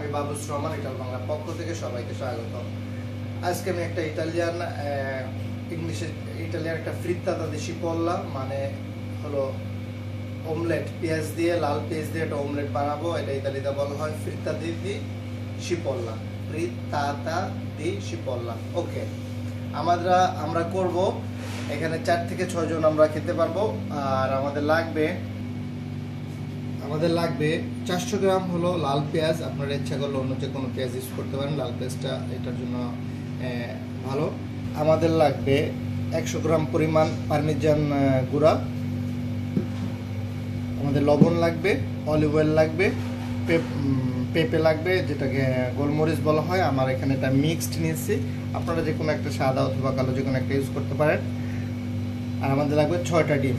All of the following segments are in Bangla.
আমি বাবুস রহমান, ইটাল বাংলা পক্ষ থেকে সবাইকে স্বাগত। আজকে আমি একটা ইটালিয়ান একটা ফ্রিত্তাতা দেশি পল্লা, মানে হলো অমলেট, পেঁয়াজ দিয়ে, লাল পেঁয়াজ দিয়ে একটা অমলেট বানাবো। এটা ইতালিতে বলা হয় ফ্রিত্তাতা দি চিপোল্লা, ফ্রিত্তাতা দি চিপোল্লা। ওকে, আমরা করব এখানে 4 থেকে 6 জন আমরা খেতে পারবো। আর আমাদের লাগবে 400 গ্রাম হলো লাল পেঁয়াজ। আপনারা ইচ্ছা করলে অন্য যে কোনো পেঁয়াজ ইউজ করতে পারেন, লাল পেঁয়াজটা এটার জন্য ভালো। আমাদের লাগবে 100 গ্রাম পরিমাণ পারমিজান গুঁড়া, আমাদের লবণ লাগবে, অলিভ অয়েল লাগবে, পেঁপে লাগবে, যেটাকে গোলমরিচ বলা হয়। আমার এখানে এটা মিক্সড নিয়েছি, আপনারা যে কোনো একটা সাদা অথবা কালো যে কোনো একটা ইউজ করতে পারেন। আর আমাদের লাগবে 6টা ডিম।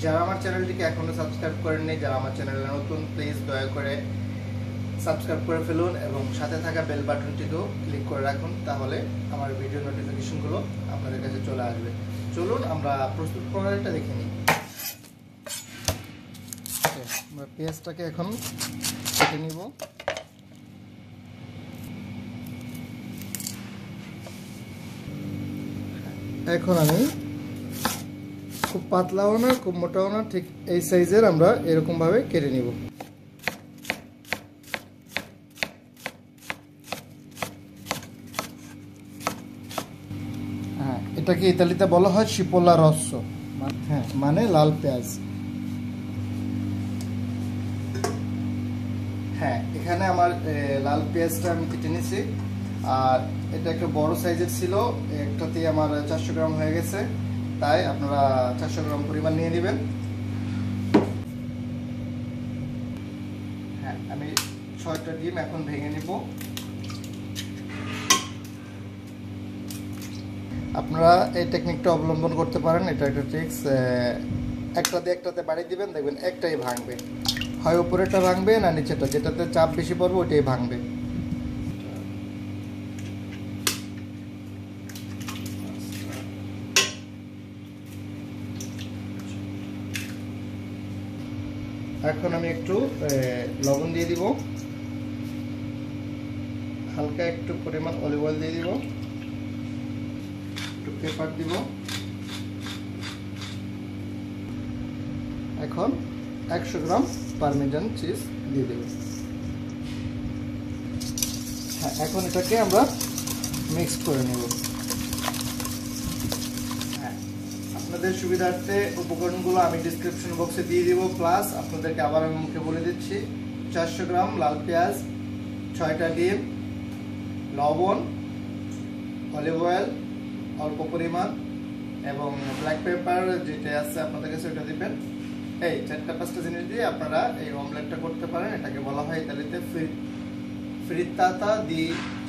যারা আমার চ্যানেলটিকে এখনো সাবস্ক্রাইব করেননি, যারা আমার চ্যানেলে নতুন, প্লিজ দয়া করে সাবস্ক্রাইব করে ফেলুন এবং সাথে থাকা বেল বাটনটিকেও ক্লিক করে রাখুন, তাহলে আমার ভিডিও নোটিফিকেশনগুলো আপনাদের কাছে চলে আসবে। চলুন আমরা প্রস্তুত প্রণালীটা দেখে নিই। আমরা পেঁয়াজটাকে এখন কেটে নিব। এখন আমি খুব পাতলাও না, খুব মোটাও না, ঠিক এই সাইজের আমরা এরকম ভাবে কেটে নিব। হ্যাঁ, এটাকে ইতালিতে বলা হয় চিপোল্লা রস্সো, হ্যাঁ, মানে লাল পেঁয়াজ। হ্যাঁ, এখানে আমার লাল পেঁয়াজটা আমি কেটে নিয়েছি। আর এটা একটা বড় সাইজের ছিল, একটাতেই আমার 400 গ্রাম হয়ে গেছে, তাই আপনারা 400 গ্রাম পরিমাণ নিয়ে নেবেন। হ্যাঁ, আমি 6টা ডিম এখন ভেঙে নিব। আপনারা এই টেকনিকটা অবলম্বন করতে পারেন, এটা একটা ট্রিক্স। একটাতে বাড়ি দিবেন, দেখবেন একটাই ভাঙবে, হয় উপরেরটা ভাঙবে না নিচেরটা, যেটাতে চাপ বেশি পড়বে ওইটাই ভাঙবে। এখন আমি একটু লবণ দিয়ে দিব, হালকা একটু পরিমাণ অলিভ অয়েল দিয়ে দিব, একটু পেপার দিব। এখন 100 গ্রাম পারমিজান চিজ দিয়ে দেব। হ্যাঁ, এখন এটাকে আমরা মিক্স করে নেব। আপনাদের সুবিধার্থে উপকরণগুলো আমি ডিসক্রিপশন বক্সে দিয়ে দিব, প্লাস আপনাদেরকে আবার আমি মুখে বলে দিচ্ছি। 400 গ্রাম লাল পেঁয়াজ, 6টা ডিম, লবণ, অলিভ অয়েল অল্প পরিমাণ, এবং ব্ল্যাক পেপার যেটা আছে আপনাদের কাছে ওটা দিবেন। এই 4-5টা জিনিস দিয়ে আপনারা এই অমলেটটা করতে পারেন। এটাকে বলা হয় ইতালিতে ফ্রিত্তাতা দি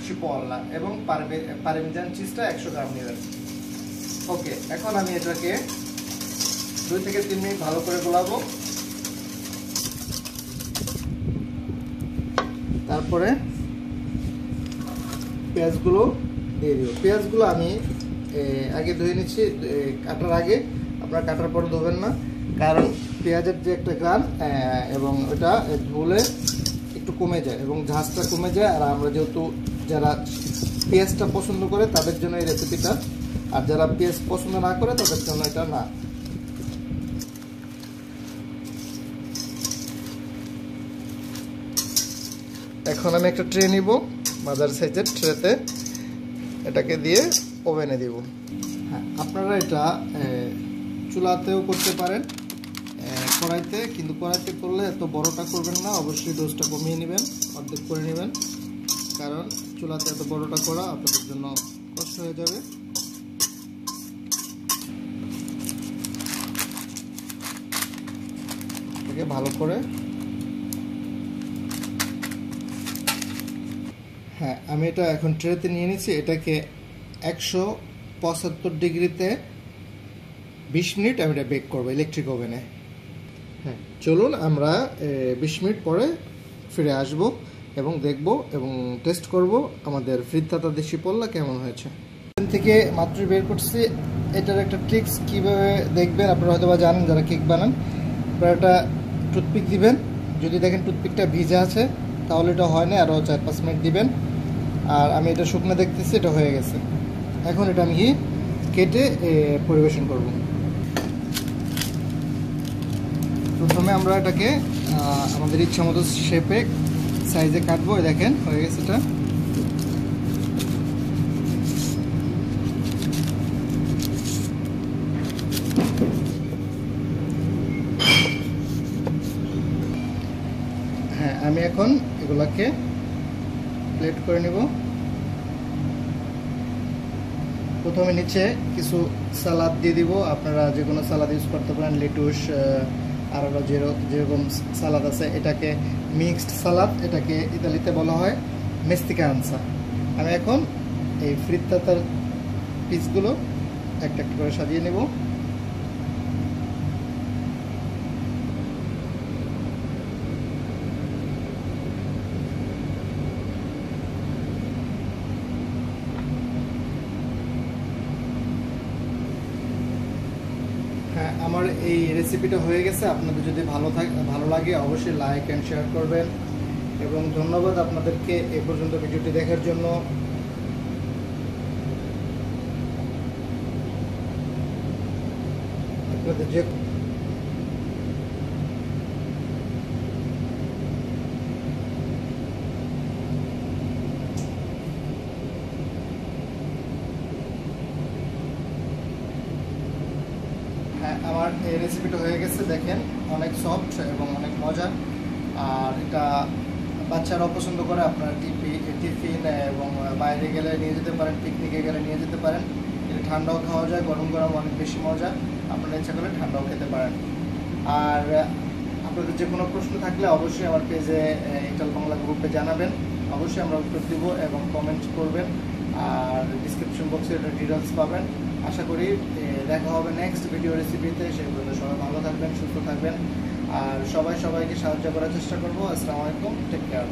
চিপোল্লা, এবং পারমিজান চিজটা 100 গ্রাম নেবেন। ওকে, এখন আমি এটাকে 2 থেকে 3 মিনিট ভালো করে গোলাবো। তারপরে পেঁয়াজগুলো দিয়ে দিব। পেঁয়াজগুলো আমি আগে ধুয়ে নিচ্ছি, কাটার আগে। আপনারা কাটার পর ধোবেন না, কারণ পেঁয়াজের যে একটা গ্রান এবং ওটা ধুলে একটু কমে যায় এবং ঝাঁজটা কমে যায়। আর আমরা যেহেতু যারা পেঁয়াজটা পছন্দ করে তাদের জন্য এই রেসিপিটা, আর যারা পেঁয়াজ পছন্দ না করে তাদের জন্য এটা না। এখন আমি একটা ট্রে নিব, মাঝারি সাইজের ট্রেতে এটাকে দিয়ে ওভেনে দিব। হ্যাঁ, আপনারা এটা চুলাতেও করতে পারেন, কড়াইতে, কিন্তু কড়াইতে করলে এত বড়টা করবেন না, অবশ্যই ডোজটা কমিয়ে নেবেন, অর্ধেক করে নেবেন, কারণ চুলাতে এত বড়টা করা আপনাদের জন্য কষ্ট হয়ে যাবে। এটাকে ভালো করে, হ্যাঁ, আমি এটা এখন ট্রেতে নিয়ে নিচ্ছি। এটাকে 175 ডিগ্রিতে 20 মিনিট আমি এটা বেক করবো ইলেকট্রিক ওভেনে। হ্যাঁ, চলুন আমরা 20 মিনিট পরে ফিরে আসব এবং দেখব এবং টেস্ট করব আমাদের ফ্রিত্তাতা দি চিপোল্লা কেমন হয়েছে। এখান থেকে মাত্রই বের করছি। এটার একটা ট্রিক্স কীভাবে দেখবেন, আপনারা হয়তো বা জানেন যারা কেক বানান। আপনারা একটা টুথপিক দিবেন, যদি দেখেন টুথপিকটা ভিজা আছে তাহলে এটা হয় না, আরও 4-5 মিনিট দিবেন। আর আমি এটা শুকনো দেখতেছি, এটা হয়ে গেছে। এখন এটা আমি কেটে পরিবেশন করব। প্রথমে আমরা এটাকে আমাদের ইচ্ছা মতো শেপে সাইজে কাটবো। দেখেন হয়ে গেছে এটা। হ্যাঁ, আমি এখন এগুলাকে প্লেট করে নেব। প্রথমে নিচে কিছু সালাদ দিয়ে দিব। আপনারা যে কোনো সালাদ ইউজ করতে পারেন, লেটুস আর যেরকম সালাদ আছে, এটাকে মিক্সড সালাদ, এটাকে ইতালিতে বলা হয় মেস্তিকানসা। আমি এখন এই ফ্রিত্তাতার পিসগুলো একটা একটা করে সাজিয়ে নেব। হ্যাঁ, আমার এই রেসিপিটা হয়ে গেছে। আপনাদের যদি ভালো লাগে অবশ্যই লাইক অ্যান্ড শেয়ার করবেন, এবং ধন্যবাদ আপনাদেরকে এ পর্যন্ত ভিডিওটি দেখার জন্য। আপনাদের যে হ্যাঁ, আমার এই রেসিপিটা হয়ে গেছে। দেখেন অনেক সফট এবং অনেক মজা। আর এটা বাচ্চারাও পছন্দ করে। আপনারা টিফিন এবং বাইরে গেলে নিয়ে যেতে পারেন, পিকনিকে গেলে নিয়ে যেতে পারেন। এটা ঠান্ডাও খাওয়া যায়, গরম গরম অনেক বেশি মজা। আপনারা ইচ্ছা করলে ঠান্ডাও খেতে পারেন। আর আপনাদের যে কোনো প্রশ্ন থাকলে অবশ্যই আমার পেজে ইটাল বাংলা গ্রুপে জানাবেন। অবশ্যই আমরা উত্তর দিব এবং কমেন্ট করবেন। আর ডিসক্রিপশন বক্সে এটা ডিটেলস পাবেন। আশা করি দেখা হবে নেক্সট ভিডিও রেসিপিতে। সেই পর্যন্ত সবাই ভালো থাকবেন, সুস্থ থাকবেন, আর সবাইকে সাহায্য করার চেষ্টা করবো। আসসালামু আলাইকুম, টেক কেয়ার।